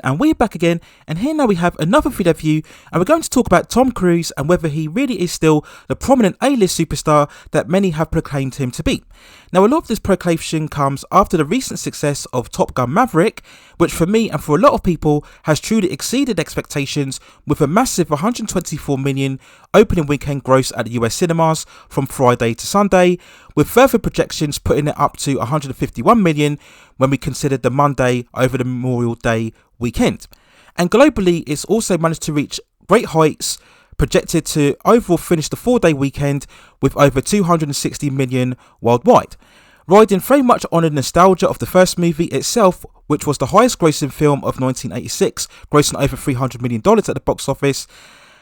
and we're back again, and here now we have another video review, and we're going to talk about Tom Cruise and whether he really is still the prominent A-list superstar that many have proclaimed him to be. Now, a lot of this proclamation comes after the recent success of Top Gun Maverick, which for me and for a lot of people has truly exceeded expectations with a massive 124 million opening weekend gross at the US cinemas from Friday to Sunday, with further projections putting it up to 151 million when we consider the Monday over the Memorial Day weekend. And globally, it's also managed to reach great heights, projected to overall finish the 4-day weekend with over 260 million worldwide, riding very much on the nostalgia of the first movie itself, which was the highest grossing film of 1986, grossing over $300 million at the box office.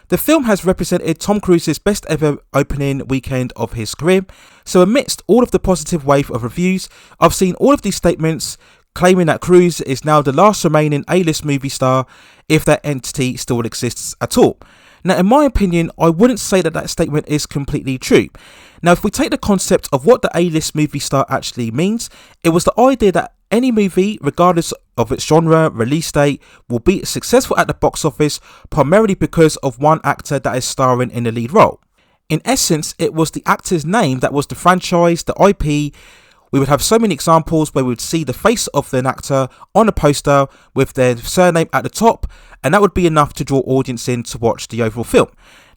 The film has represented Tom Cruise's best ever opening weekend of his career. So amidst all of the positive wave of reviews, I've seen all of these statements claiming that Cruise is now the last remaining A-list movie star, if that entity still exists at all. Now, in my opinion, I wouldn't say that that statement is completely true. Now, if we take the concept of what the A-list movie star actually means, it was the idea that any movie, regardless of its genre, release date, will be successful at the box office primarily because of one actor that is starring in the lead role. In essence, it was the actor's name that was the franchise, the IP. We would have so many examples where we would see the face of an actor on a poster with their surname at the top, and that would be enough to draw audience in to watch the overall film.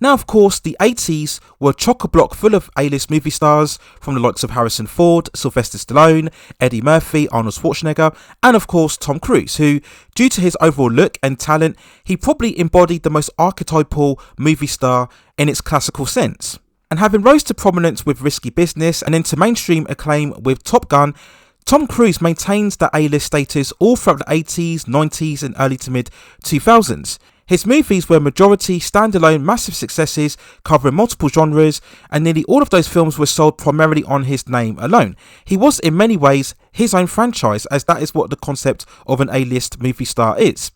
Now, of course, the 80s were chock-a-block full of A-list movie stars from the likes of Harrison Ford, Sylvester Stallone, Eddie Murphy, Arnold Schwarzenegger, and of course Tom Cruise, who, due to his overall look and talent, he probably embodied the most archetypal movie star in its classical sense. And having rose to prominence with Risky Business and into mainstream acclaim with Top Gun, Tom Cruise maintains that A-list status all throughout the 80s, 90s and early to mid 2000s. His movies were majority standalone massive successes covering multiple genres, and nearly all of those films were sold primarily on his name alone. He was in many ways his own franchise, as that is what the concept of an A-list movie star is.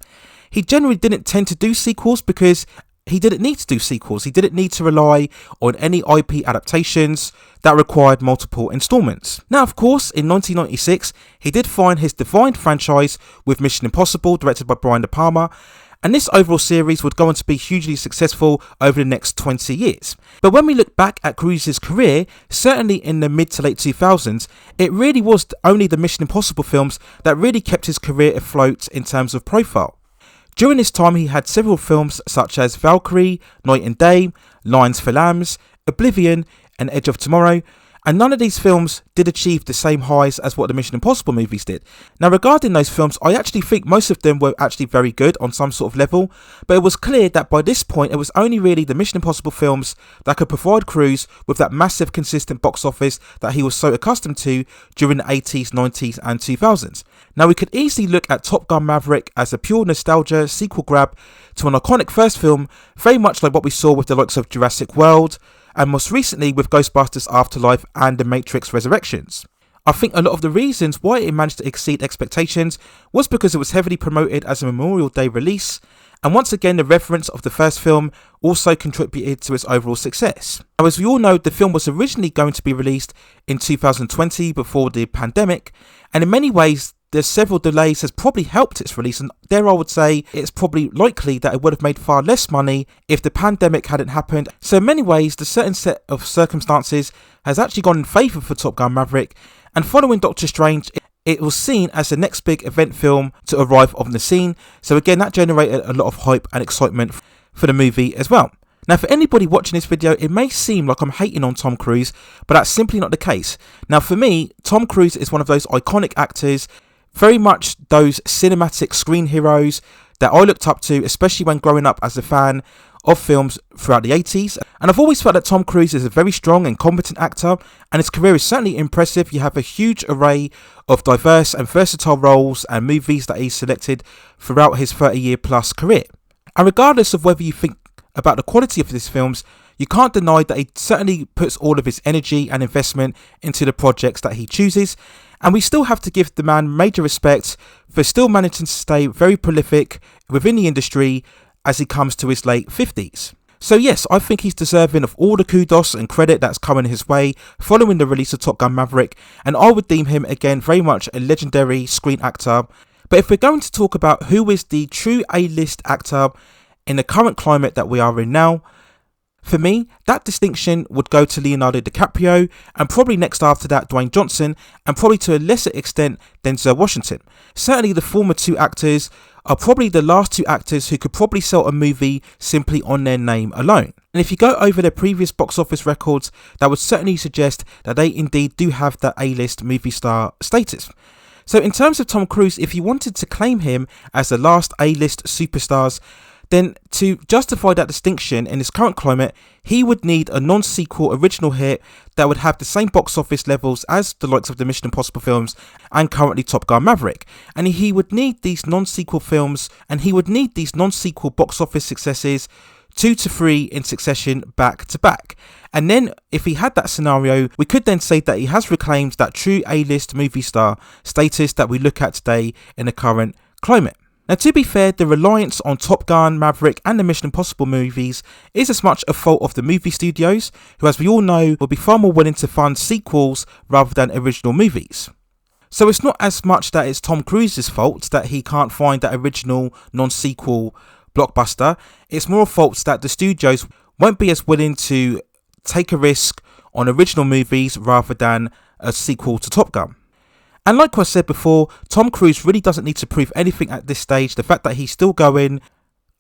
He generally didn't tend to do sequels because he didn't need to do sequels. He didn't need to rely on any IP adaptations that required multiple installments. Now, of course, in 1996, he did find his defined franchise with Mission Impossible, directed by Brian De Palma, and this overall series would go on to be hugely successful over the next 20 years. But when we look back at Cruise's career, certainly in the mid to late 2000s, it really was only the Mission Impossible films that really kept his career afloat in terms of profile. During this time, he had several films such as Valkyrie, Night and Day, Lions for Lambs, Oblivion and Edge of Tomorrow, and none of these films did achieve the same highs as what the Mission Impossible movies did. Now, regarding those films, I actually think most of them were actually very good on some sort of level, but it was clear that by this point it was only really the Mission Impossible films that could provide Cruise with that massive consistent box office that he was so accustomed to during the 80s, 90s and 2000s. Now, we could easily look at Top Gun Maverick as a pure nostalgia sequel grab to an iconic first film, very much like what we saw with the likes of Jurassic World, and most recently with Ghostbusters Afterlife and The Matrix Resurrections. I think a lot of the reasons why it managed to exceed expectations was because it was heavily promoted as a Memorial Day release, and once again the reference of the first film also contributed to its overall success. Now, as we all know, the film was originally going to be released in 2020 before the pandemic, and in many ways there's several delays has probably helped its release, and there I would say it's probably likely that it would have made far less money if the pandemic hadn't happened. So in many ways, the certain set of circumstances has actually gone in favour for Top Gun Maverick, and following Doctor Strange, it was seen as the next big event film to arrive on the scene. So again, that generated a lot of hype and excitement for the movie as well. Now, for anybody watching this video, it may seem like I'm hating on Tom Cruise, but that's simply not the case. Now, for me, Tom Cruise is one of those iconic actors, very much those cinematic screen heroes that I looked up to, especially when growing up as a fan of films throughout the 80s. And I've always felt that Tom Cruise is a very strong and competent actor, and his career is certainly impressive. You have a huge array of diverse and versatile roles and movies that he's selected throughout his 30-year plus career. And regardless of whether you think about the quality of his films, you can't deny that he certainly puts all of his energy and investment into the projects that he chooses. And we still have to give the man major respect for still managing to stay very prolific within the industry as he comes to his late 50s. So yes, I think he's deserving of all the kudos and credit that's coming his way following the release of Top Gun Maverick, and I would deem him again very much a legendary screen actor. But if we're going to talk about who is the true A-list actor in the current climate that we are in now, for me, that distinction would go to Leonardo DiCaprio, and probably next after that Dwayne Johnson, and probably to a lesser extent Denzel Washington. Certainly the former two actors are probably the last two actors who could probably sell a movie simply on their name alone. And if you go over their previous box office records, that would certainly suggest that they indeed do have that A-list movie star status. So in terms of Tom Cruise, if you wanted to claim him as the last A-list superstars, then to justify that distinction in this current climate, he would need a non-sequel original hit that would have the same box office levels as the likes of the Mission Impossible films and currently Top Gun Maverick. And he would need these non-sequel films, and he would need these non-sequel box office successes 2 to 3 in succession back to back. And then if he had that scenario, we could then say that he has reclaimed that true A-list movie star status that we look at today in the current climate. Now, to be fair, the reliance on Top Gun, Maverick and the Mission Impossible movies is as much a fault of the movie studios, who, as we all know, will be far more willing to fund sequels rather than original movies. So it's not as much that it's Tom Cruise's fault that he can't find that original non-sequel blockbuster. It's more faults that the studios won't be as willing to take a risk on original movies rather than a sequel to Top Gun. And like I said before, Tom Cruise really doesn't need to prove anything at this stage. The fact that he's still going,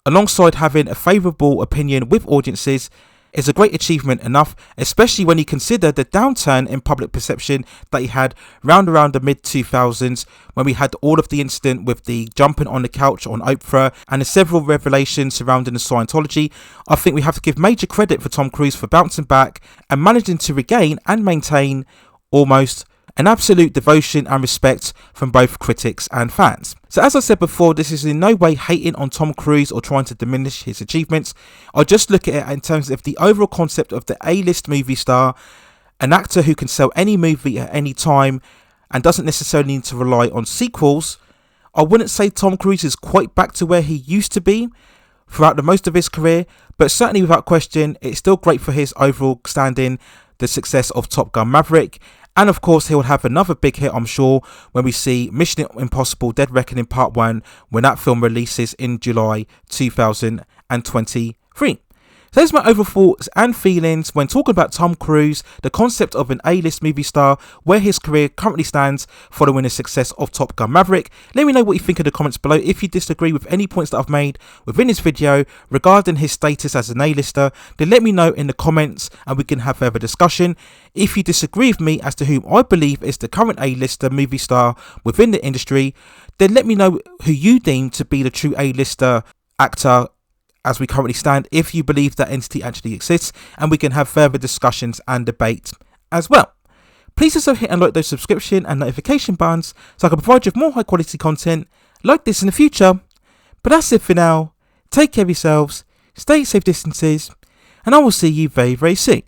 alongside having a favourable opinion with audiences, is a great achievement enough, especially when you consider the downturn in public perception that he had round around the mid-2000s, when we had all of the incident with the jumping on the couch on Oprah and the several revelations surrounding the Scientology. I think we have to give major credit for Tom Cruise for bouncing back and managing to regain and maintain almost an absolute devotion and respect from both critics and fans. So as I said before, this is in no way hating on Tom Cruise or trying to diminish his achievements. I just look at it in terms of the overall concept of the A-list movie star, an actor who can sell any movie at any time and doesn't necessarily need to rely on sequels. I wouldn't say Tom Cruise is quite back to where he used to be throughout the most of his career, but certainly without question, it's still great for his overall standing, the success of Top Gun Maverick. And of course, he'll have another big hit, I'm sure, when we see Mission Impossible Dead Reckoning Part 1, when that film releases in July 2023. So those are my overall thoughts and feelings when talking about Tom Cruise, the concept of an A-list movie star, where his career currently stands following the success of Top Gun Maverick. Let me know what you think in the comments below. If you disagree with any points that I've made within this video regarding his status as an A-lister, then let me know in the comments and we can have further discussion. If you disagree with me as to whom I believe is the current A-lister movie star within the industry, then let me know who you deem to be the true A-lister actor as we currently stand, if you believe that entity actually exists, and we can have further discussions and debate as well. Please also hit and like those subscription and notification buttons so I can provide you with more high quality content like this in the future. But that's it for now. Take care of yourselves, stay safe distances, and I will see you very, very soon.